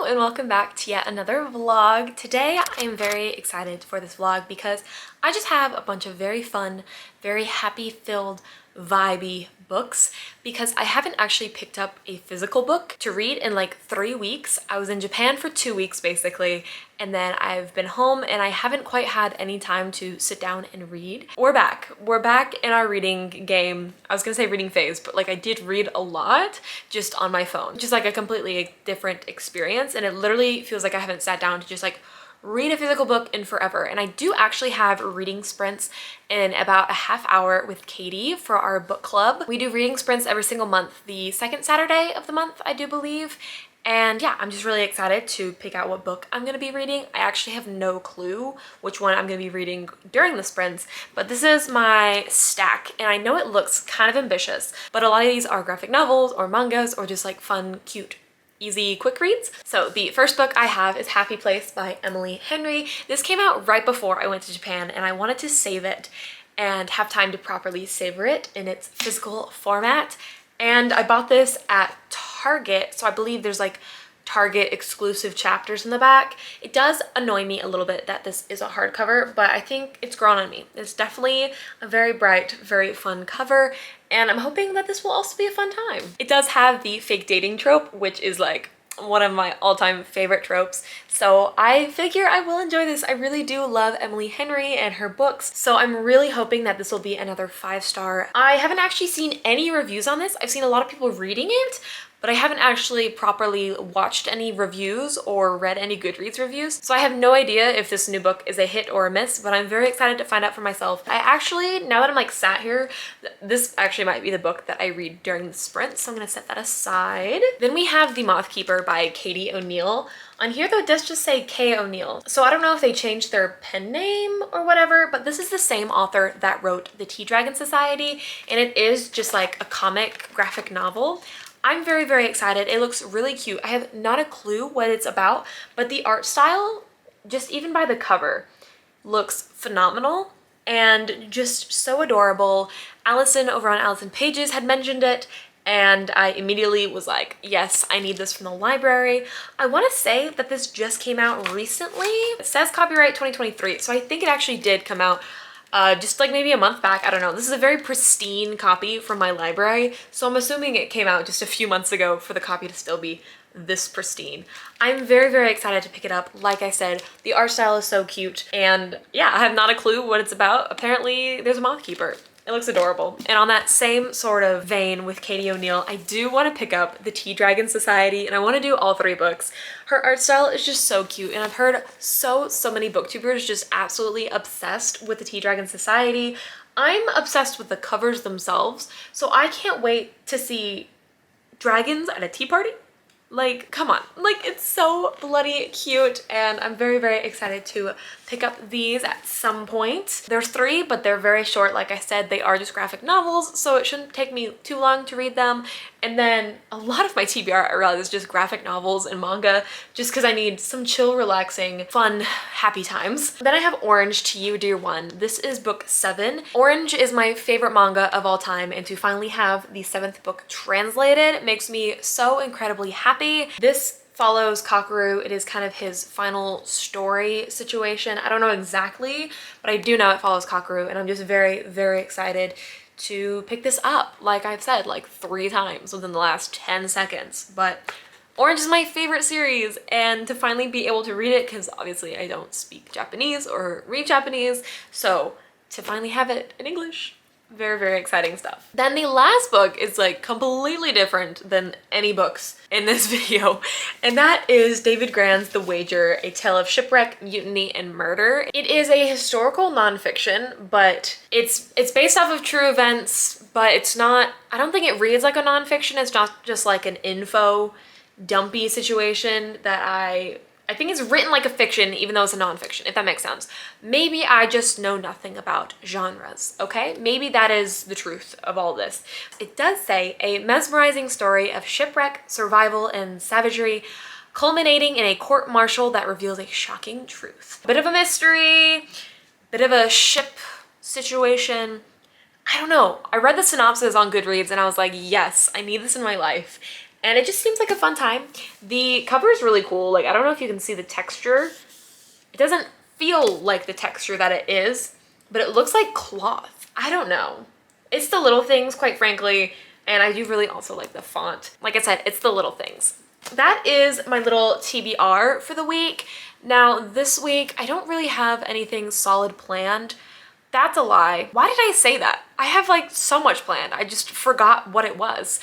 Hello and welcome back to yet another vlog. Today I am very excited for this vlog because I just have a bunch of very fun, very happy-filled, vibey books because I haven't actually picked up a physical book to read in like 3 weeks. I was in Japan for 2 weeks basically, and then I've been home and I haven't quite had any time to sit down and read. We're back. We're back in our reading game. I was gonna say reading phase, but like I did read a lot just on my phone. Just like a completely different experience, and it literally feels like I haven't sat down to just like read a physical book in forever. And I do actually have reading sprints in about a half hour with Katie for our book club. We do reading sprints every single month, the second Saturday of the month, I do believe. And yeah, I'm just really excited to pick out what book I'm gonna be reading. I actually have no clue which one I'm gonna be reading during the sprints, but this is my stack, and I know it looks kind of ambitious, but a lot of these are graphic novels or mangas or just like fun, cute, easy, quick reads. So the first book I have is Happy Place by Emily Henry. This came out right before I went to Japan, and I wanted to save it and have time to properly savor it in its physical format. And I bought this at Target, so I believe there's like Target exclusive chapters in the back. It does annoy me a little bit that this is a hardcover, but I think it's grown on me. It's definitely a very bright, very fun cover, and I'm hoping that this will also be a fun time. It does have the fake dating trope, which is like one of my all-time favorite tropes, so I figure I will enjoy this. I really do love Emily Henry and her books, so I'm really hoping that this will be another 5-star. I haven't actually seen any reviews on this. I've seen a lot of people reading it, but I haven't actually properly watched any reviews or read any Goodreads reviews. So I have no idea if this new book is a hit or a miss, but I'm very excited to find out for myself. I actually, now that I'm like sat here, this actually might be the book that I read during the sprint, so I'm gonna set that aside. Then we have The Moth Keeper by Katie O'Neill. On here though, it does just say K. O'Neill. So I don't know if they changed their pen name or whatever, but this is the same author that wrote The Tea Dragon Society, and it is just like a comic graphic novel. I'm very, very excited. It looks really cute. I have not a clue what it's about, but the art style, just even by the cover, looks phenomenal and just so adorable. Allison over on Allison Pages had mentioned it, and I immediately was like, yes, I need this from the library. I want to say that this just came out recently. It says copyright 2023, so I think it actually did come out just like maybe a month back. I don't know. This is a very pristine copy from my library, so I'm assuming it came out just a few months ago for the copy to still be this pristine. I'm very, very excited to pick it up. Like I said, the art style is so cute, and yeah, I have not a clue what it's about. Apparently there's a moth keeper. It looks adorable. And on that same sort of vein with Katie O'Neill, I do want to pick up The Tea Dragon Society, and I want to do all 3 books. Her art style is just so cute, and I've heard so many booktubers just absolutely obsessed with The Tea Dragon Society. I'm obsessed with the covers themselves, so I can't wait to see dragons at a tea party. Like, come on. Like, it's so bloody cute, and I'm very, very excited to pick up these at some point. There's 3, but they're very short. Like I said, they are just graphic novels, so it shouldn't take me too long to read them. And then a lot of my TBR, I realize, is just graphic novels and manga, just because I need some chill, relaxing, fun, happy times. Then I have Orange to You, Dear One. This is book 7. Orange is my favorite manga of all time, and to finally have the 7th book translated makes me so incredibly happy. This follows Kakeru. It is kind of his final story situation. I don't know exactly, but I do know it follows Kakeru, and I'm just very, very excited to pick this up. Like I've said like 3 times within the last 10 seconds, but Orange is my favorite series, and to finally be able to read it, because obviously I don't speak Japanese or read Japanese, so to finally have it in English, very, very exciting stuff. Then the last book is like completely different than any books in this video, and that is David Grann's The Wager, A Tale of Shipwreck, Mutiny, and Murder. It is a historical nonfiction, but it's based off of true events, but it's not, I don't think it reads like a nonfiction. It's not just like an info dumpy situation that I think it's written like a fiction, even though it's a nonfiction, if that makes sense. Maybe I just know nothing about genres, okay? Maybe that is the truth of all this. It does say a mesmerizing story of shipwreck, survival, and savagery, culminating in a court-martial that reveals a shocking truth. Bit of a mystery, bit of a ship situation. I don't know. I read the synopsis on Goodreads and I was like, yes, I need this in my life. and it just seems like a fun time. The cover is really cool. Like, I don't know if you can see the texture. It doesn't feel like the texture that it is, but it looks like cloth. I don't know. It's the little things, quite frankly, and I do really also like the font. Like I said, it's the little things. That is my little TBR for the week. Now, this week, I don't really have anything solid planned. That's a lie. Why did I say that? I have like so much planned. I just forgot what it was.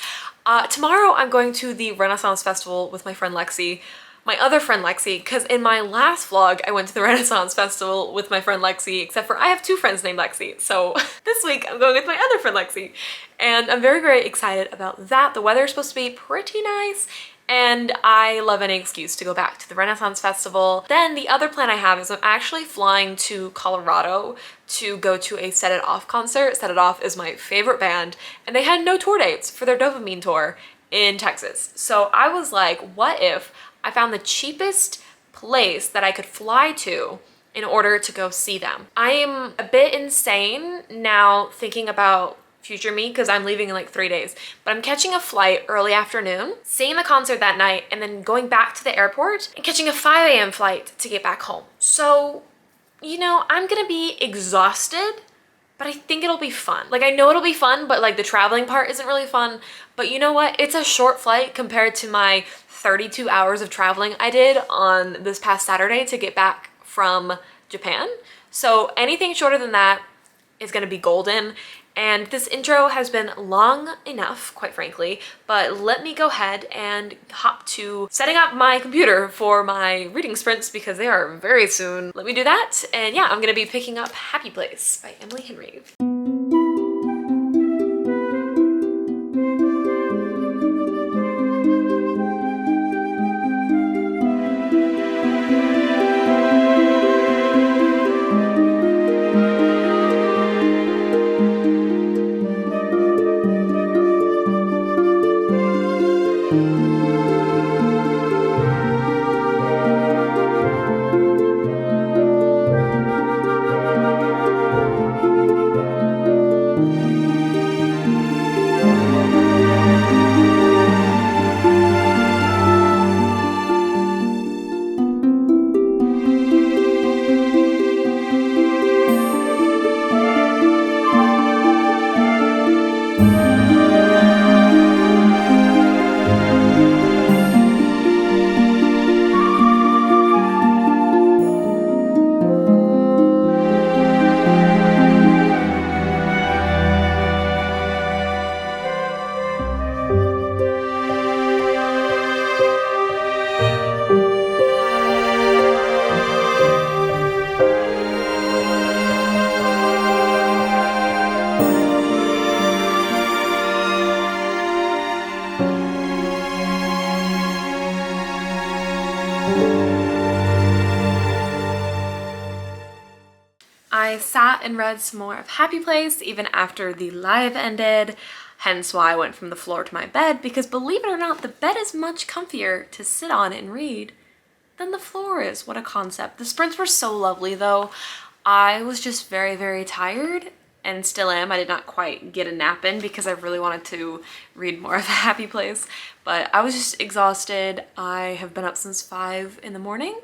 Tomorrow, I'm going to the Renaissance Festival with my friend Lexi. My other friend Lexi, because in my last vlog, I went to the Renaissance Festival with my friend Lexi, except for I have two friends named Lexi. So this week I'm going with my other friend Lexi. And I'm very, very excited about that. The weather is supposed to be pretty nice, and I love any excuse to go back to the Renaissance Festival. Then the other plan I have is I'm actually flying to Colorado to go to a Set It Off concert. Set It Off is my favorite band, and they had no tour dates for their Dopamine tour in Texas. So I was like, what if I found the cheapest place that I could fly to in order to go see them? I am a bit insane now thinking about future me because I'm leaving in like 3 days, but I'm catching a flight early afternoon, seeing the concert that night, and then going back to the airport and catching a 5 a.m. flight to get back home. So, you know, I'm gonna be exhausted, but I think it'll be fun. Like, I know it'll be fun, but like the traveling part isn't really fun. But you know what? It's a short flight compared to my 32 hours of traveling I did on this past Saturday to get back from Japan. So anything shorter than that is gonna be golden. And this intro has been long enough, quite frankly, but let me go ahead and hop to setting up my computer for my reading sprints because they are very soon. Let me do that. And yeah, I'm gonna be picking up Happy Place by Emily Henry. I sat and read some more of Happy Place even after the live ended, hence why I went from the floor to my bed, because believe it or not, the bed is much comfier to sit on and read than the floor is. What a concept. The sprints were so lovely though. I was just very, very tired and still am. I did not quite get a nap in because I really wanted to read more of Happy Place, but I was just exhausted. I have been up since 5 in the morning.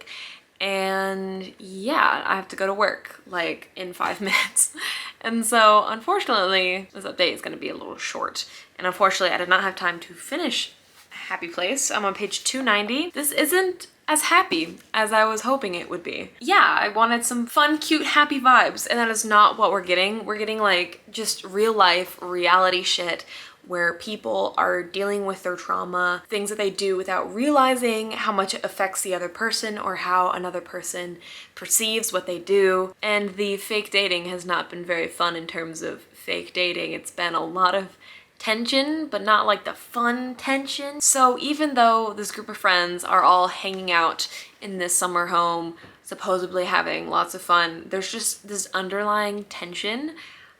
And yeah, I have to go to work like in 5 minutes. And so unfortunately, this update is going to be a little short. And unfortunately, I did not have time to finish Happy Place. I'm on page 290. This isn't as happy as I was hoping it would be. Yeah, I wanted some fun, cute, happy vibes, and that is not what we're getting. We're getting like just real life reality shit where people are dealing with their trauma, things that they do without realizing how much it affects the other person or how another person perceives what they do. And the fake dating has not been very fun in terms of fake dating. It's been a lot of tension, but not like the fun tension. So even though this group of friends are all hanging out in this summer home, supposedly having lots of fun, there's just this underlying tension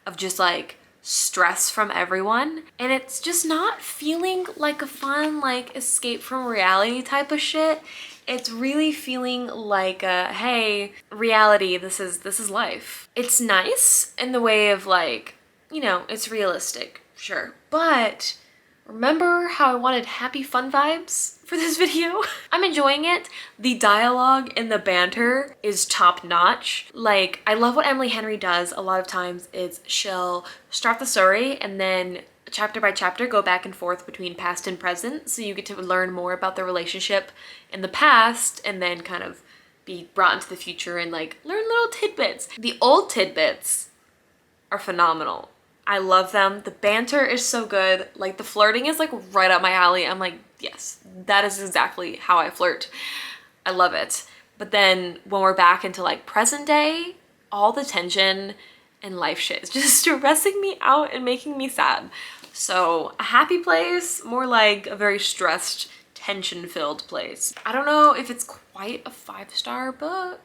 of just like stress from everyone, and it's just not feeling like a fun like escape from reality type of shit. It's really feeling like a, hey, reality, this is life. It's nice in the way of like, you know, it's realistic, sure, but Remember how I wanted happy fun vibes for this video? I'm enjoying it. The dialogue and the banter is top notch. Like, I love what Emily Henry does a lot of times is she'll start the story and then chapter by chapter go back and forth between past and present, so you get to learn more about the relationship in the past and then kind of be brought into the future and like learn little tidbits. The old tidbits are phenomenal. I love them. The banter is so good. Like, the flirting is like right up my alley. I'm like, yes, that is exactly how I flirt. I love it. But then when we're back into like present day, all the tension and life shit is just stressing me out and making me sad. So a happy place, more like a very stressed, tension-filled place. I don't know if it's quite a 5-star book.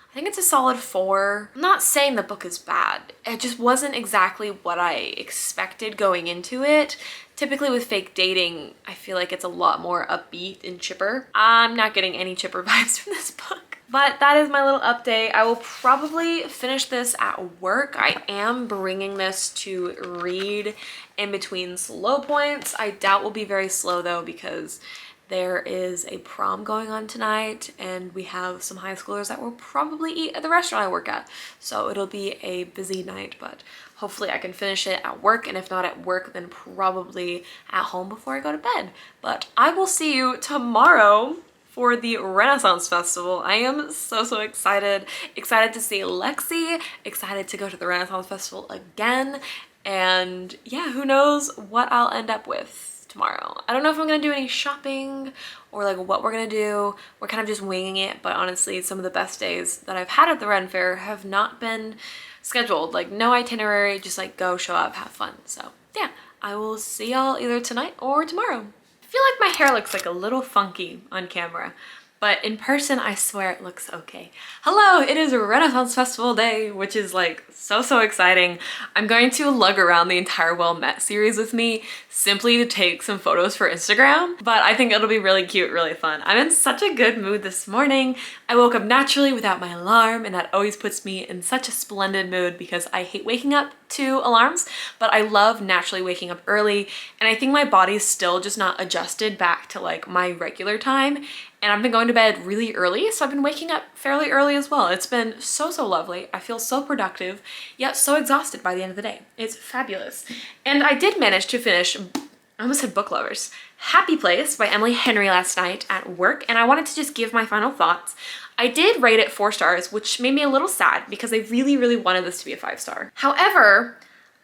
I think it's a solid 4. I'm not saying the book is bad. It just wasn't exactly what I expected going into it. Typically with fake dating, I feel like it's a lot more upbeat and chipper. I'm not getting any chipper vibes from this book. But that is my little update. I will probably finish this at work. I am bringing this to read in between slow points. I doubt we'll be very slow though, because there is a prom going on tonight and we have some high schoolers that will probably eat at the restaurant I work at. So it'll be a busy night, but hopefully I can finish it at work, and if not at work, then probably at home before I go to bed. But I will see you tomorrow for the Renaissance Festival. I am so excited. Excited to see Lexi, excited to go to the Renaissance Festival again, and yeah, who knows what I'll end up with tomorrow. I don't know if I'm gonna do any shopping or like what we're gonna do. We're kind of just winging it, but honestly, some of the best days that I've had at the Ren Fair have not been scheduled, like no itinerary, just like go, show up, have fun. So yeah, I will see y'all either tonight or tomorrow. I feel like my hair looks like a little funky on camera, but in person, I swear it looks okay. Hello, it is Renaissance Festival Day, which is like so exciting. I'm going to lug around the entire Well Met series with me simply to take some photos for Instagram, but I think it'll be really cute, really fun. I'm in such a good mood this morning. I woke up naturally without my alarm, and that always puts me in such a splendid mood because I hate waking up to alarms, but I love naturally waking up early, and I think my body's still just not adjusted back to like my regular time. And I've been going to bed really early, so I've been waking up fairly early as well. It's been so lovely. I feel so productive, yet so exhausted by the end of the day. It's fabulous. And I did manage to finish, I almost said Book Lovers, Happy Place by Emily Henry last night at work, and I wanted to just give my final thoughts. I did rate it 4 stars, which made me a little sad because I really wanted this to be a 5-star. However,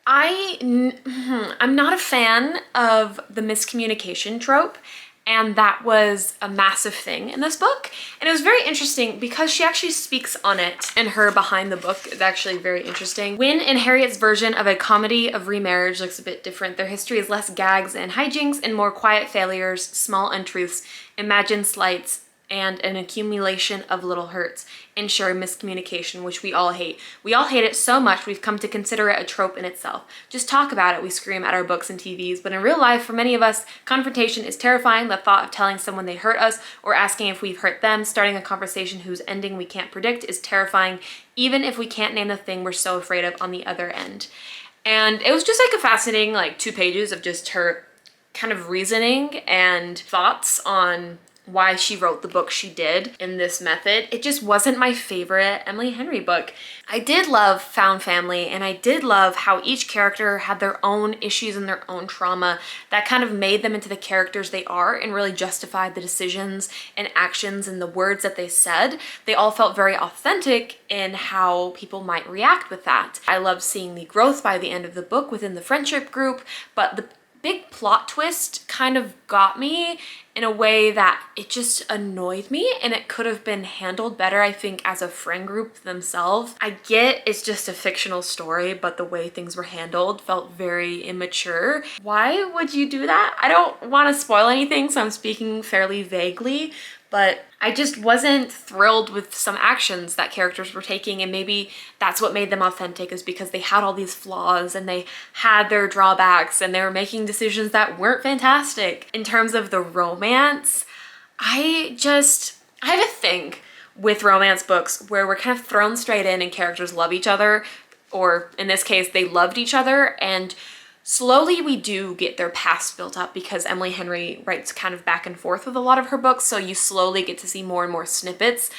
I'm not a fan of the miscommunication trope, and that was a massive thing in this book. And it was very interesting because she actually speaks on it, and her behind the book is actually very interesting. Wynne and Harriet's version of a comedy of remarriage looks a bit different. Their history is less gags and hijinks and more quiet failures, small untruths, imagined slights, and an accumulation of little hurts, ensure miscommunication, which we all hate. We all hate it so much we've come to consider it a trope in itself. Just talk about it, we scream at our books and TVs, but in real life, for many of us, confrontation is terrifying. The thought of telling someone they hurt us or asking if we've hurt them, starting a conversation whose ending we can't predict is terrifying, even if we can't name the thing we're so afraid of on the other end. And it was just like a fascinating like 2 pages of just her kind of reasoning and thoughts on why she wrote the book she did in this method. It just wasn't my favorite Emily Henry book. I did love found family, and I did love how each character had their own issues and their own trauma that kind of made them into the characters they are and really justified the decisions and actions and the words that they said. They all felt very authentic in how people might react with that. I loved seeing the growth by the end of the book within the friendship group, but the big plot twist kind of got me in a way that it just annoyed me, and it could have been handled better, I think, as a friend group themselves. I get it's just a fictional story, but the way things were handled felt very immature. Why would you do that? I don't want to spoil anything, so I'm speaking fairly vaguely, but I just wasn't thrilled with some actions that characters were taking, and maybe that's what made them authentic, is because they had all these flaws and they had their drawbacks and they were making decisions that weren't fantastic. In terms of the romance, I have a thing with romance books where we're kind of thrown straight in and characters love each other, or in this case, they loved each other, and Slowly we do get their past built up because Emily Henry writes kind of back and forth with a lot of her books, so you slowly get to see more and more snippets.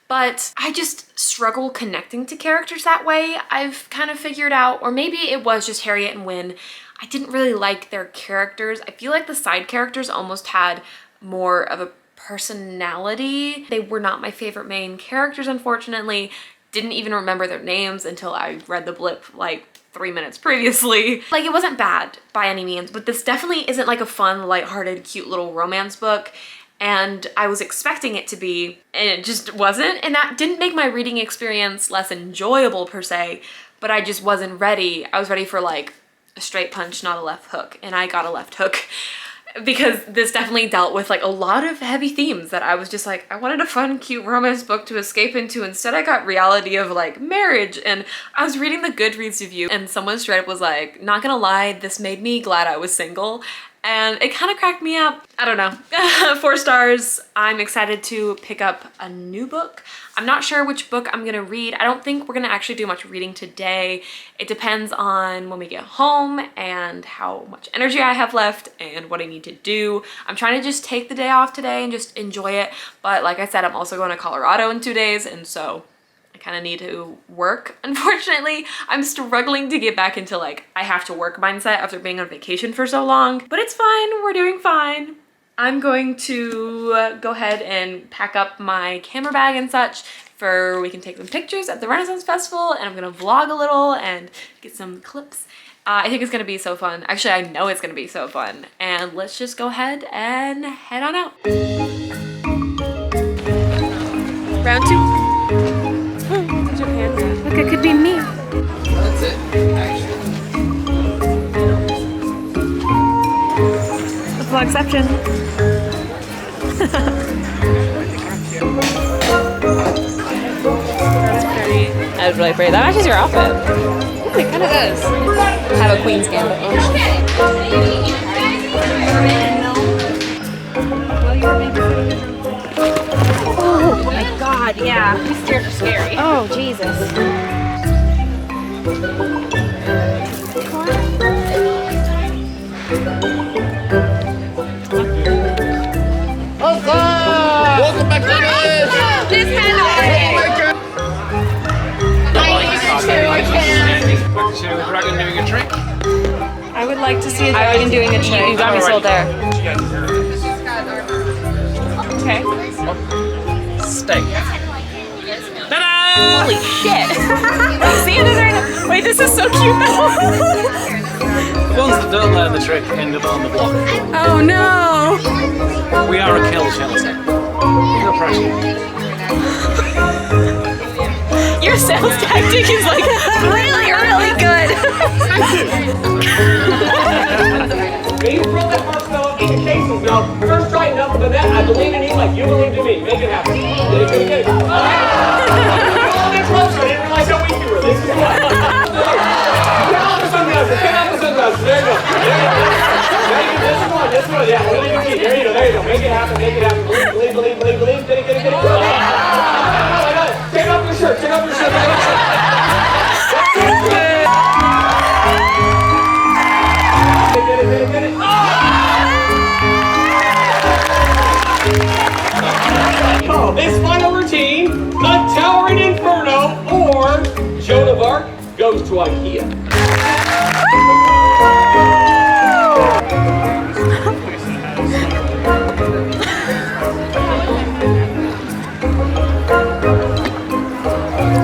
But I just struggle connecting to characters that way, I've kind of figured out. Or maybe it was just Harriet and Wynne. I didn't really like their characters. I feel like the side characters almost had more of a personality. They were not my favorite main characters, unfortunately. Didn't even remember their names until I read the blip like 3 minutes previously. Like, it wasn't bad by any means, but this definitely isn't like a fun, lighthearted, cute little romance book. And I was expecting it to be, and it just wasn't. And that didn't make my reading experience less enjoyable per se, but I just wasn't ready. I was ready for like a straight punch, not a left hook. And I got a left hook because this definitely dealt with like a lot of heavy themes that I was just like, I wanted a fun, cute romance book to escape into. Instead, I got reality of like marriage. And I was reading the Goodreads review and someone straight up was like, not gonna lie, this made me glad I was single. And it kind of cracked me up. I don't know. 4 stars. I'm excited to pick up a new book. I'm not sure which book I'm gonna read. I don't think we're gonna actually do much reading today. It depends on when we get home and how much energy I have left and what I need to do. I'm trying to just take the day off today and just enjoy it. But like I said, I'm also going to Colorado in 2 days, and so I kind of need to work. Unfortunately, I'm struggling to get back into like, I have to work mindset after being on vacation for so long, but it's fine. We're doing fine. I'm going to go ahead and pack up my camera bag and such for we can take some pictures at the Renaissance Festival, and I'm gonna vlog a little and get some clips. I think it's gonna be so fun. Actually, I know it's gonna be so fun. And let's just go ahead and head on out. Round 2. Put your hands up. Look, it could be me. That's it, actually. The vlogception. That was really pretty. That matches your outfit. Ooh, it kind of does. Have a Queen's Gambit. Oh my god, yeah. These stairs are scary. Oh, Jesus. Oh god! Welcome back to This hand on it. the dragon doing a trick. I would like to see a dragon doing a trick. You got me sold there. Okay. Steak. Ta-da! Holy shit! See it right now. Wait, this is so cute though. The ones that don't learn the trick end up on the block. Oh no! We are a kill, shall I say. No pressure. Your sales tactic is like really, really good. You throw that marshmallow in the cases now. First try enough of that. I believe in you like you believed in me. Make it happen. Get it. All that close. I didn't realize how weak you were. This is what. Get off the sunglasses. Get off the sunglasses. There you go. This one. Yeah, believe in me. There you go. Make it happen. Believe. Get it. Take off your shirt. This final routine, the Towering Inferno, or Joan of Arc goes to IKEA.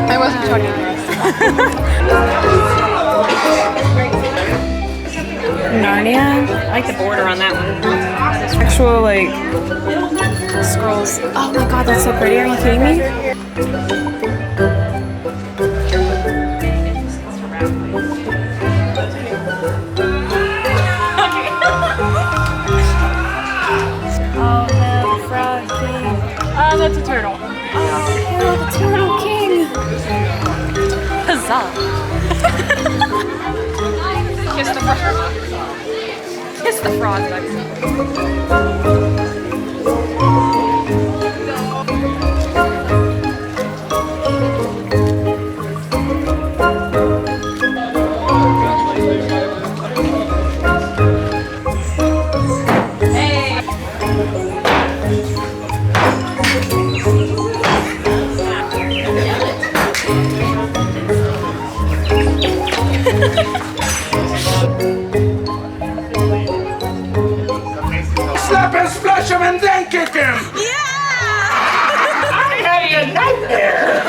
I wasn't talking to Narnia? I like the border on that one. Actual, like, scrolls. Oh my god, that's so pretty. Are you kidding me? Oh, the Frog King. Oh, that's a turtle. Oh, the Turtle King. Huzzah. Kiss the frog. Kiss the frog. and splash him and then kick him. I had a nightmare.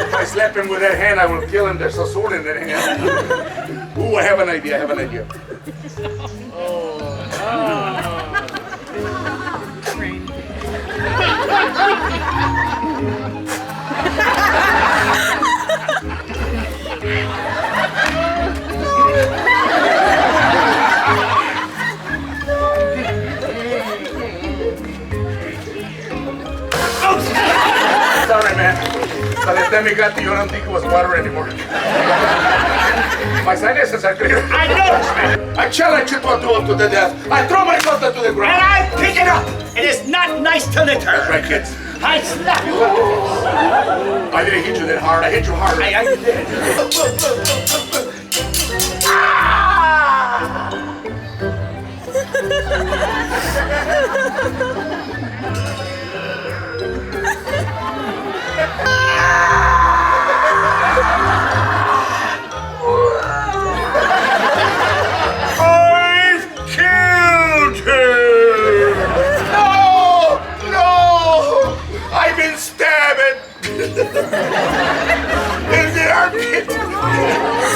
If I slap him with that hand, I will kill him. There's a sword in that hand. Ooh, I have an idea. Sorry, man. By the time we got to you, I don't think it was water anymore. My sinuses are clear. I noticed, man. I challenge you to a duel to the death. I throw myself to the And ground. I pick it up. It is not nice to litter. Right, kids. I slap you. I didn't hit you that hard. I hit you harder. I did. I've killed him! No! I've been stabbed! In the armpit!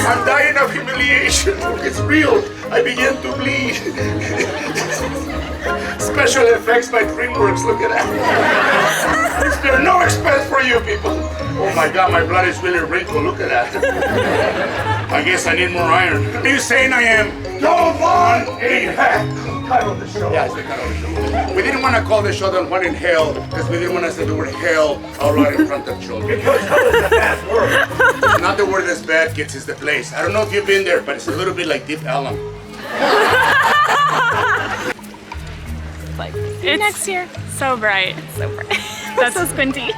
I'm dying of humiliation. It's real. I begin to bleed. Special effects by DreamWorks. Look at that. Is there no expense for you people? Oh my God, my blood is really wrinkled. Look at that. I guess I need more iron. Are you saying I am? No one in hell. Cut of the show. Yeah, it's the cut of the show. We didn't want to call the show The One in Hell because we didn't want to say the word hell out loud in front of children. Because hell is a bad word. Not the word that's bad, kids, it's the place. I don't know if you've been there, but it's a little bit like Deep Ellum. It's next year. So bright. So bright. That's so squinty.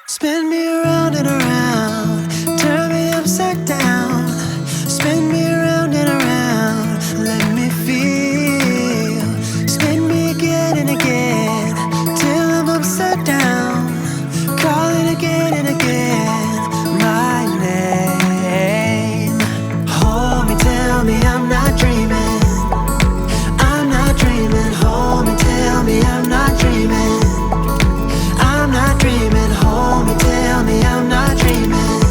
Spin me around and around, turn me upside down. Spin me around and around, let me feel. Spin me again and again, till I'm upside down. Calling again and again, my name. Hold me, tell me I'm not dreaming. I'm not dreaming, hold me, tell me I'm not dreaming. I'm not dreaming, hold me, tell me I'm not dreaming.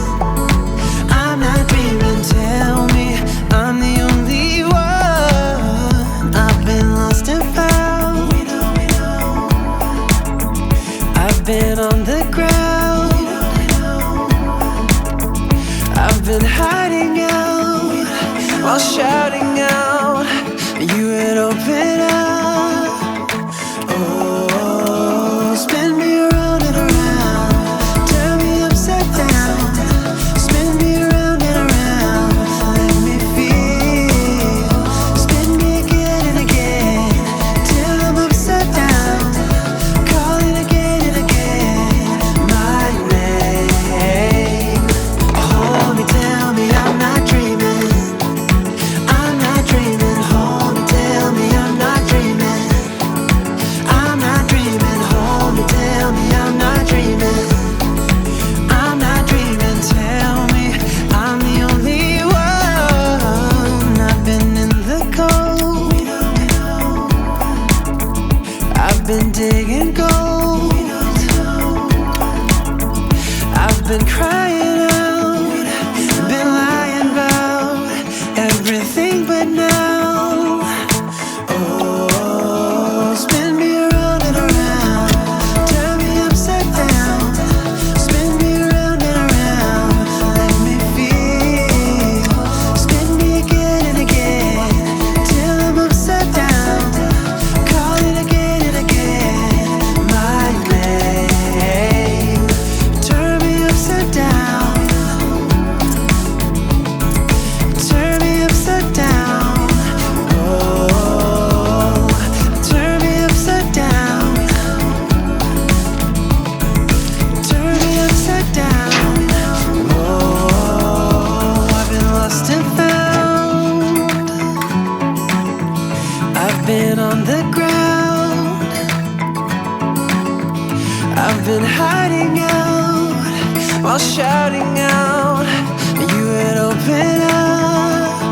I'm not dreaming, tell me I'm the only one. I've been lost and found. I've been on the ground. I've been hiding out while shouting out. You would open up. Oh, spin me around and around, turn me upside down. Spin me around and around, let me feel. Spin me again and again, till I'm upside down. Calling again and again, my name. Hold me, tell me I'm not dreaming. I'm I've been hiding out while shouting out. You would open up.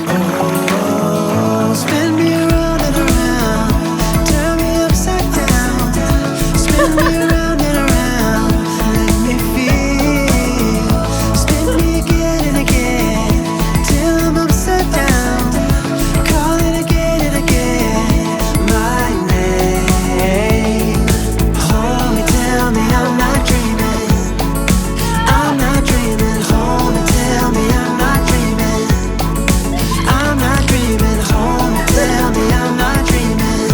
Oh, spin me around and around, turn me upside down. Spin me around and around, let me feel. Spin me again and again, till I'm upside down. Call it again and again, my name. Hold me, tell me I'm not dreaming. I'm not dreaming. Hold me, tell me I'm not dreaming. I'm not dreaming. Hold me, tell me I'm not dreaming.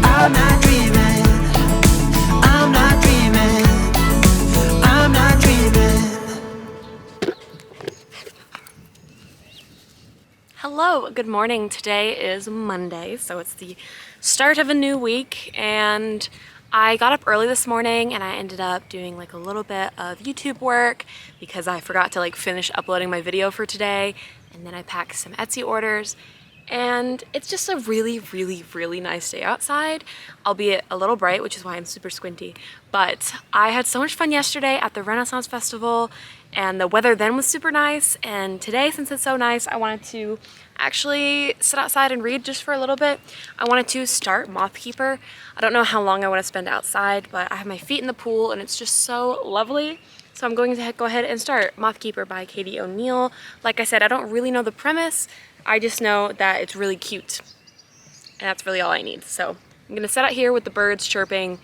I'm not dreaming. I'm not dreaming. I'm not dreaming. Hello, good morning. Today is Monday, so it's the start of a new week, and I got up early this morning and I ended up doing like a little bit of YouTube work because I forgot to like finish uploading my video for today, and then I packed some Etsy orders. And it's just a really nice day outside, albeit a little bright, which is why I'm super squinty. But I had so much fun yesterday at the Renaissance Festival, and the weather then was super nice. And today, since it's so nice, I wanted to actually sit outside and read just for a little bit. I wanted to start Mothkeeper. I don't know how long I want to spend outside, but I have my feet in the pool and it's just so lovely. So I'm going to go ahead and start Mothkeeper by Katie O'Neill. Like I said, I don't really know the premise. I just know that it's really cute, and that's really all I need. So I'm gonna sit out here with the birds chirping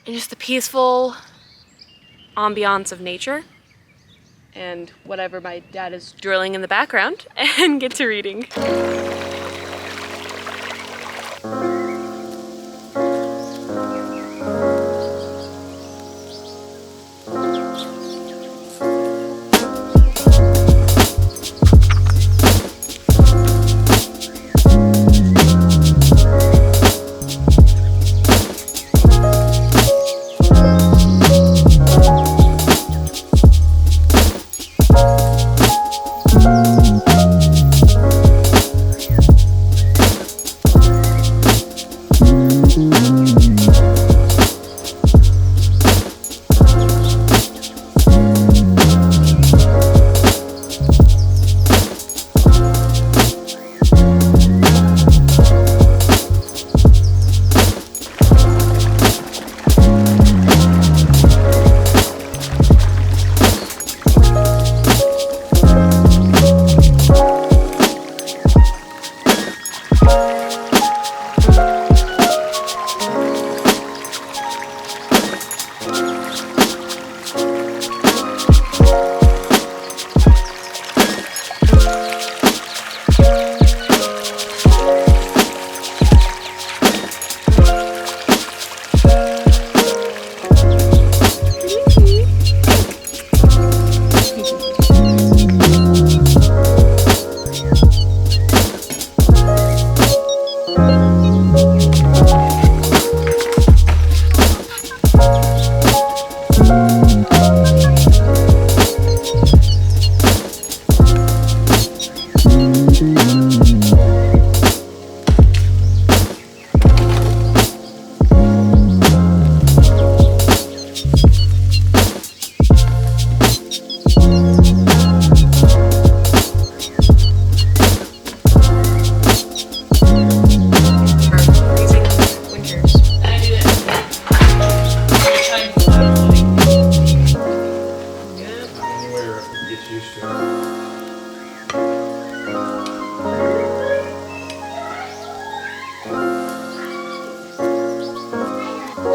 and just the peaceful ambiance of nature and whatever my dad is drilling in the background, and get to reading.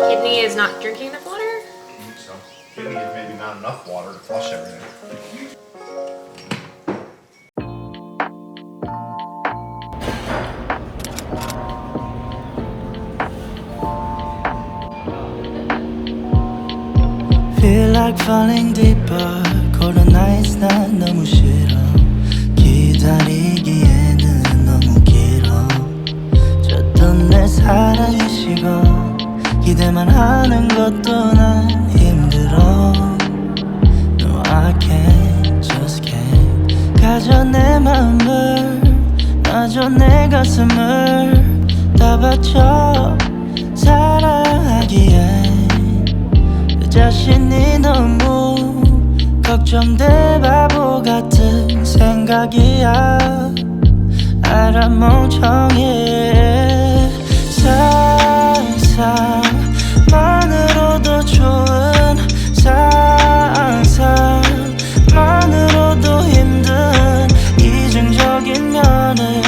Kidney is not drinking enough water? I think so. Kidney is maybe not enough water to flush everything. Feel like falling deeper. Cold nights 난 너무 싫어. 기다리기에는 너무 길어. 줬던 내 사랑이 식어. 기대만 하는 것도 난 힘들어. No, I can't, just can't. 가져 내 마음을, 놔줘 내 가슴을 다 바쳐 사랑하기에. 좀 내 바보 같은 생각이야 알아 멍청해 상상만으로도 좋은 상상만으로도 힘든 이중적인 면을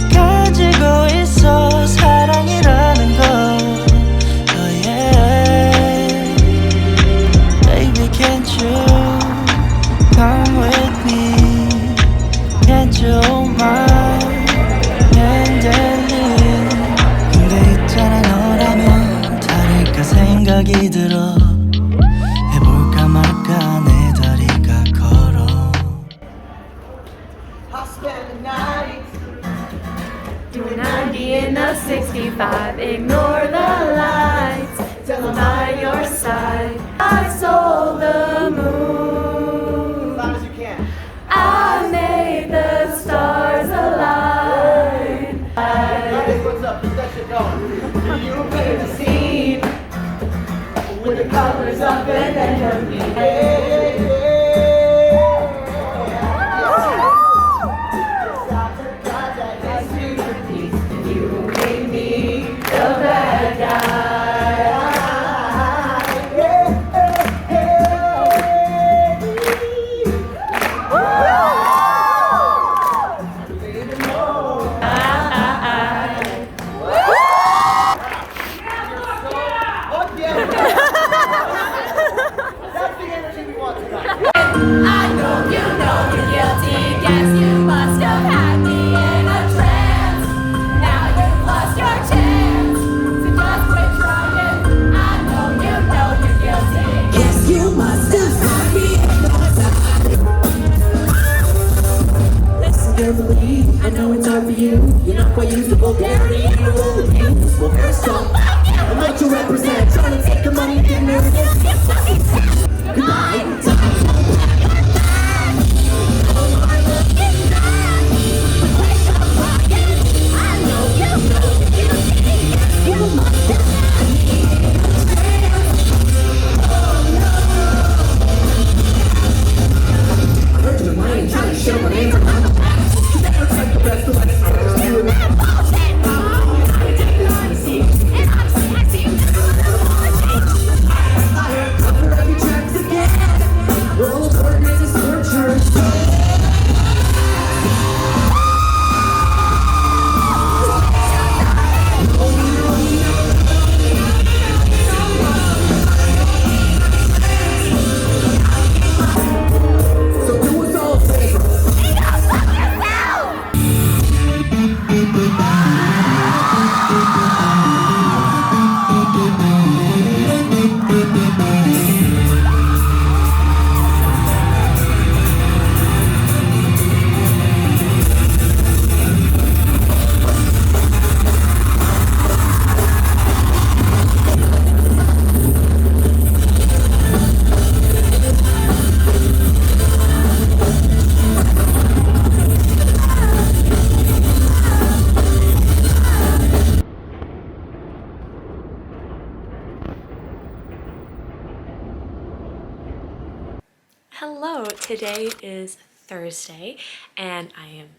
가지고 있어 사랑이라는 거 oh yeah. Baby can't you come with me can't you hold my hand and lean 근데 있잖아 너라면 다를까 생각이 들어 해볼까 말까 내 다리가 걸어 Doing 90 in a 65, ignore the lights, till I'm by your side. I sold the moon, I made the stars align. What's up? Get that shit going. You paint the scene with the colors up and then me. I know it's hard for you. You're not quite used to vulgarity. You're rolling things. Well, first off, I'm what you represent. Trying to take the money, dinner, goodbye. Hello, today is Thursday and I am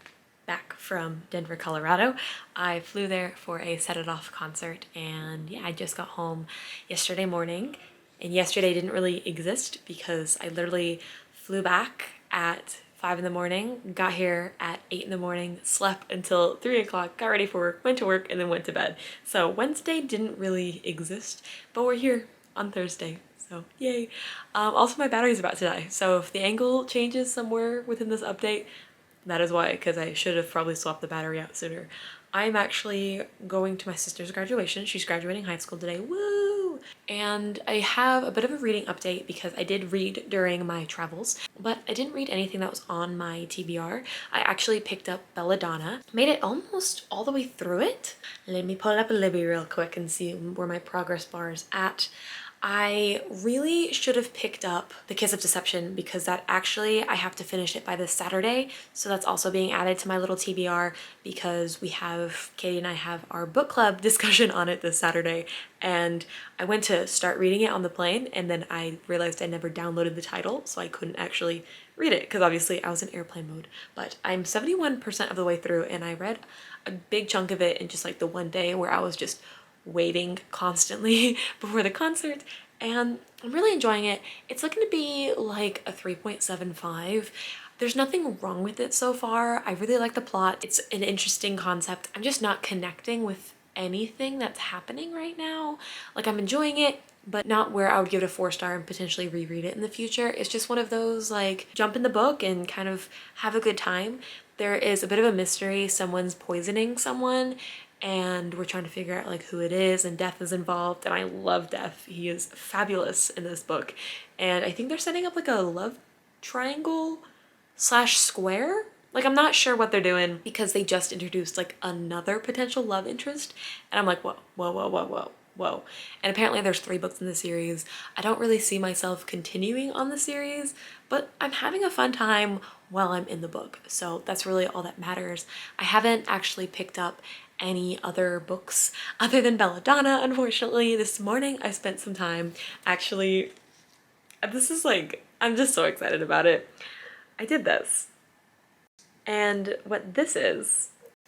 back from Denver, Colorado. I flew there for a Set It Off concert and yeah, I just got home yesterday morning, and yesterday didn't really exist because I literally flew back at 5 in the morning, got here at 8 in the morning, slept until 3 o'clock, got ready for work, went to work, and then went to bed. So Wednesday didn't really exist, but we're here on Thursday. So yay. Also my battery's about to die, so if the angle changes somewhere within this update, that is why, because I should have probably swapped the battery out sooner. I'm actually going to my sister's graduation. She's graduating high school today, woo! And I have a bit of a reading update because I did read during my travels, but I didn't read anything that was on my TBR. I actually picked up Belladonna, made it almost all the way through it. Let me pull up a Libby real quick and see where my progress bar is at. I really should have picked up The Kiss of Deception because that actually, I have to finish it by this Saturday. So that's also being added to my little TBR because Katie and I have our book club discussion on it this Saturday. And I went to start reading it on the plane and then I realized I never downloaded the title, so I couldn't actually read it because obviously I was in airplane mode. But I'm 71% of the way through and I read a big chunk of it in just like the one day where I was just waiting constantly before the concert, and I'm really enjoying it. It's looking to be like a 3.75. There's nothing wrong with it so far. I really like the plot. It's an interesting concept. I'm just not connecting with anything that's happening right now. Like, I'm enjoying it, but not where I would give it a 4-star and potentially reread it in the future. It's just one of those like jump in the book and kind of have a good time. There is a bit of a mystery. Someone's poisoning someone and we're trying to figure out like who it is, and Death is involved, and I love Death. He is fabulous in this book. And I think they're setting up like a love triangle slash square. Like, I'm not sure what they're doing because they just introduced like another potential love interest and I'm like, whoa, whoa, whoa, whoa, whoa, whoa. And apparently there's 3 books in the series. I don't really see myself continuing on the series, but I'm having a fun time while I'm in the book, so that's really all that matters. I haven't actually picked up any other books other than Belladonna, unfortunately. This morning I spent some time actually, this is like, I'm just so excited about it. I did this. And what this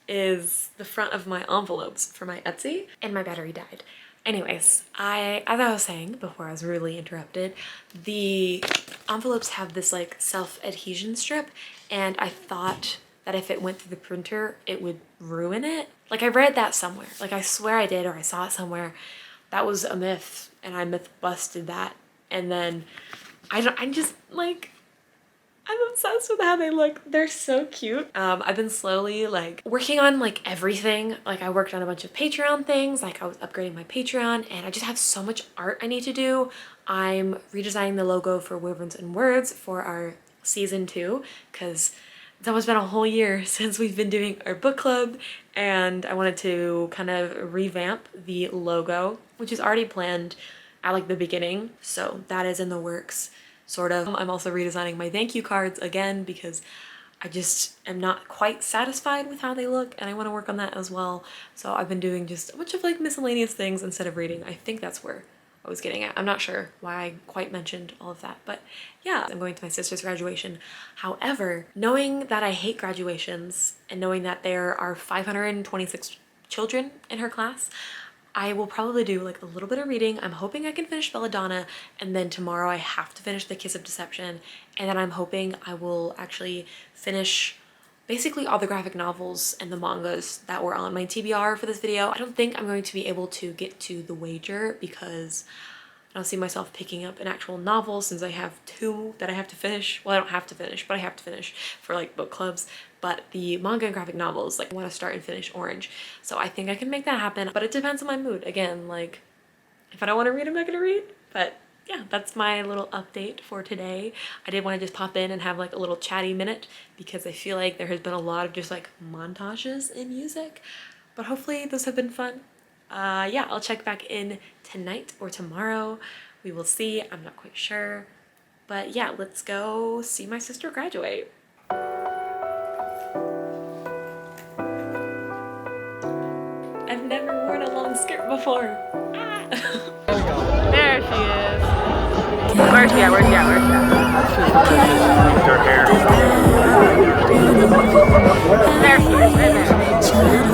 is the front of my envelopes for my Etsy, and my battery died. Anyways, as I was saying before I was rudely interrupted, the envelopes have this like self-adhesion strip, and I thought that if it went through the printer, it would ruin it. Like, I read that somewhere. Like, I swear I did, or I saw it somewhere. That was a myth, and I myth busted that. And then I'm just like, I'm obsessed with how they look. They're so cute. I've been slowly like working on like everything. Like, I worked on a bunch of Patreon things. Like, I was upgrading my Patreon and I just have so much art I need to do. I'm redesigning the logo for Wyverns and Words for our season 2 because it's almost been a whole year since we've been doing our book club, and I wanted to kind of revamp the logo, which is already planned at like the beginning. So that is in the works. Sort of. I'm also redesigning my thank you cards again because I just am not quite satisfied with how they look and I want to work on that as well. So I've been doing just a bunch of like miscellaneous things instead of reading. I think that's where I was getting at. I'm not sure why I quite mentioned all of that, but yeah, I'm going to my sister's graduation. However, knowing that I hate graduations and knowing that there are 526 children in her class, I will probably do like a little bit of reading. I'm hoping I can finish Belladonna, and then tomorrow I have to finish The Kiss of Deception, and then I'm hoping I will actually finish basically all the graphic novels and the mangas that were on my TBR for this video. I don't think I'm going to be able to get to The Wager because I don't see myself picking up an actual novel since I have 2 that I have to finish. Well, I don't have to finish, but I have to finish for like book clubs. But the manga and graphic novels, like, I want to start and finish Orange. So I think I can make that happen, but it depends on my mood. Again, like, if I don't want to read, I'm not going to read. But yeah, that's my little update for today. I did want to just pop in and have like a little chatty minute because I feel like there has been a lot of just like montages in music, but hopefully those have been fun. Yeah, I'll check back in tonight or tomorrow. We will see. I'm not quite sure. But yeah, let's go see my sister graduate. I've never worn a long skirt before. Ah. There she is. Where's she at? Where's she at? Where's she at? Her hair. There she is, right there. Still going.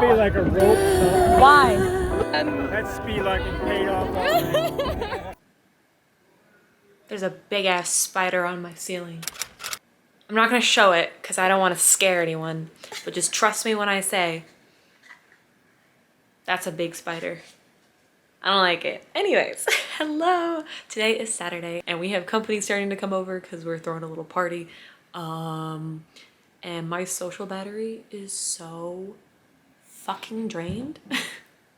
gotta be like a rope. Why? Let's be like paid off. There's a big ass spider on my ceiling. I'm not gonna show it because I don't want to scare anyone, but just trust me when I say that's a big spider. I don't like it. Anyways, hello. Today is Saturday and we have company starting to come over because we're throwing a little party. And my social battery is so fucking drained.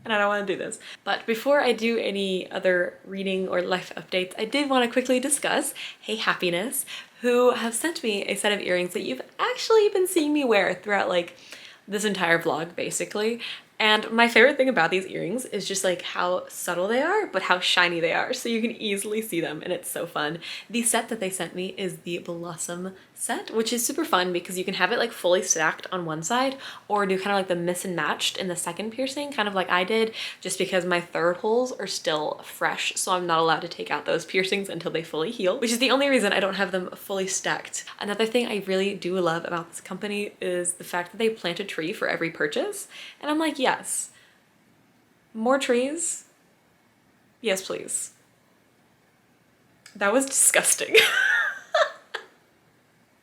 And I don't want to do this. But before I do any other reading or life updates, I did want to quickly discuss Hey Happiness, who have sent me a set of earrings that you've actually been seeing me wear throughout like this entire vlog basically. And my favorite thing about these earrings is just like how subtle they are, but how shiny they are. So you can easily see them and it's so fun. The set that they sent me is the Blossom set, which is super fun because you can have it like fully stacked on one side or do kind of like the miss and matched in the second piercing, kind of like I did, just because my third holes are still fresh. So I'm not allowed to take out those piercings until they fully heal, which is the only reason I don't have them fully stacked. Another thing I really do love about this company is the fact that they plant a tree for every purchase. And I'm like, yes, more trees. Yes, please. That was disgusting.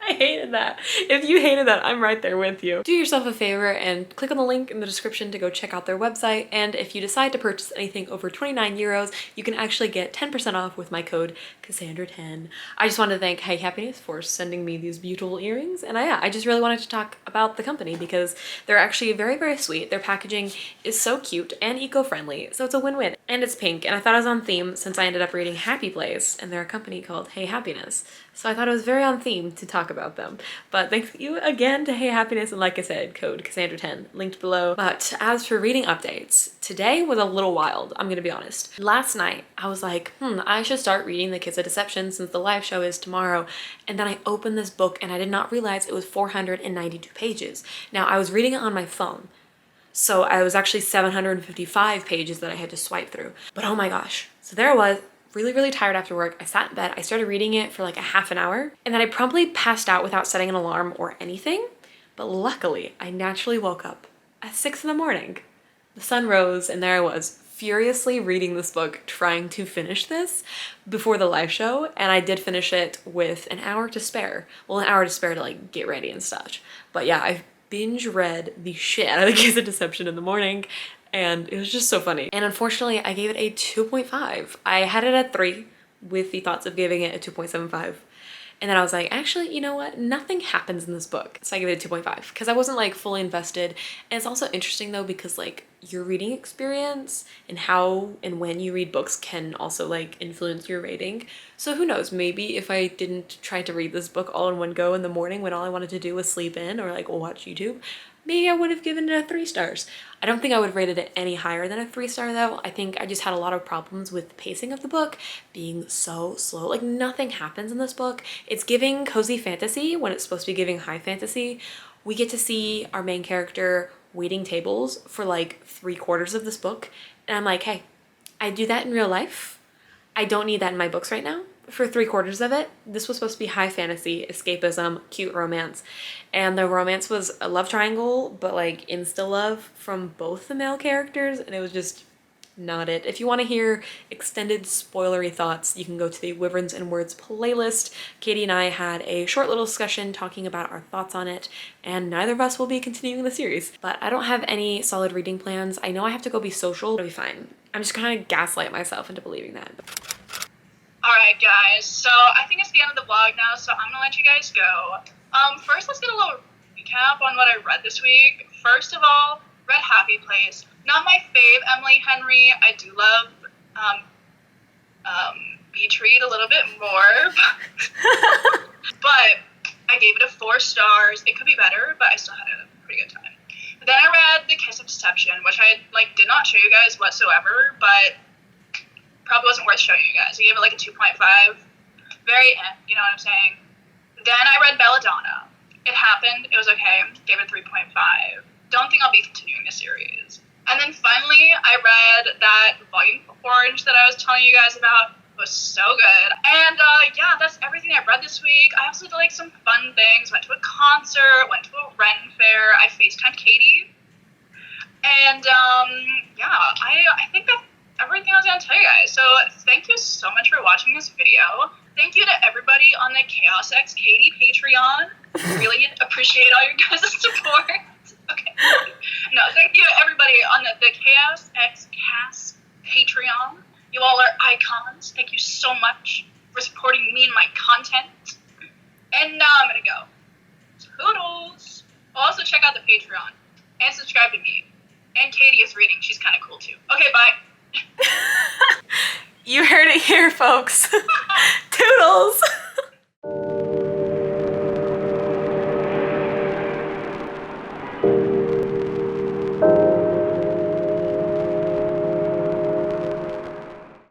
I hated that. If you hated that, I'm right there with you. Do yourself a favor and click on the link in the description to go check out their website. And if you decide to purchase anything over 29 euros, you can actually get 10% off with my code Cassandra10. I just wanted to thank Hey Happiness for sending me these beautiful earrings. And I just really wanted to talk about the company because they're actually very, very sweet. Their packaging is so cute and eco-friendly. So it's a win-win. And it's pink. And I thought it was on theme since I ended up reading Happy Place and they're a company called Hey Happiness. So I thought it was very on theme to talk about them. But thank you again to Hey Happiness, and like I said, code Cassandra10 linked below. But as for reading updates, today was a little wild, I'm gonna be honest. Last night I was like, I should start reading The Kiss of Deception since the live show is tomorrow. And then I opened this book and I did not realize it was 492 pages. Now I was reading it on my phone, so I was actually 755 pages that I had to swipe through. But oh my gosh, so there I was, really, really tired after work. I sat in bed, I started reading it for like a half an hour, and then I promptly passed out without setting an alarm or anything. But luckily, I naturally woke up at 6 in the morning. The sun rose, and there I was, furiously reading this book, trying to finish this before the live show, and I did finish it with an hour to spare. Well, an hour to spare to like get ready and such. But yeah, I binge read the shit out of The Kiss of Deception in the morning, and it was just so funny. And unfortunately, I gave it a 2.5. I had it at 3 with the thoughts of giving it a 2.75. And then I was like, actually, you know what? Nothing happens in this book. So I gave it a 2.5 because I wasn't like fully invested. And it's also interesting though, because like your reading experience and how and when you read books can also like influence your rating. So who knows, maybe if I didn't try to read this book all in one go in the morning when all I wanted to do was sleep in or like watch YouTube, maybe I would have given it a 3 stars. I don't think I would have rated it any higher than a 3-star though. I think I just had a lot of problems with the pacing of the book being so slow. Like nothing happens in this book. It's giving cozy fantasy when it's supposed to be giving high fantasy. We get to see our main character waiting tables for like 3/4 of this book. And I'm like, hey, I do that in real life. I don't need that in my books right now. For 3/4 of it, this was supposed to be high fantasy, escapism, cute romance. And the romance was a love triangle, but like insta love from both the male characters, and it was just not it. If you want to hear extended spoilery thoughts, you can go to the Wyverns and Words playlist. Katie and I had a short little discussion talking about our thoughts on it, and neither of us will be continuing the series. But I don't have any solid reading plans. I know I have to go be social. It'll be fine. I'm just gonna gaslight myself into believing that. Alright guys, so I think it's the end of the vlog now, so I'm gonna let you guys go. First let's get a little recap on what I read this week. First of all, read Happy Place. Not my fave, Emily Henry. I do love Beach-Read a little bit more. But I gave it a 4 stars. It could be better, but I still had a pretty good time. But then I read The Kiss of Deception, which I like did not show you guys whatsoever, but probably wasn't worth showing you guys. I gave it like a 2.5. Very, you know what I'm saying? Then I read Belladonna. It happened. It was okay. Gave it 3.5. Don't think I'll be continuing the series. And then finally, I read that Volume Orange that I was telling you guys about. It was so good. And yeah, that's everything I read this week. I also did like some fun things. Went to a concert. Went to a Ren fair. I FaceTimed Katie. And yeah, I think that's everything I was gonna tell you guys. So thank you so much for watching this video. Thank you to everybody on the Chaos X Katie Patreon. Really appreciate all your guys' support. Okay. No, thank you to everybody on the Chaos X Cast Patreon. You all are icons. Thank you so much for supporting me and my content. And now I'm gonna go. Toodles! Also check out the Patreon and subscribe to me. And Katie is reading. She's kind of cool too. Okay, bye. You heard it here, folks. Toodles!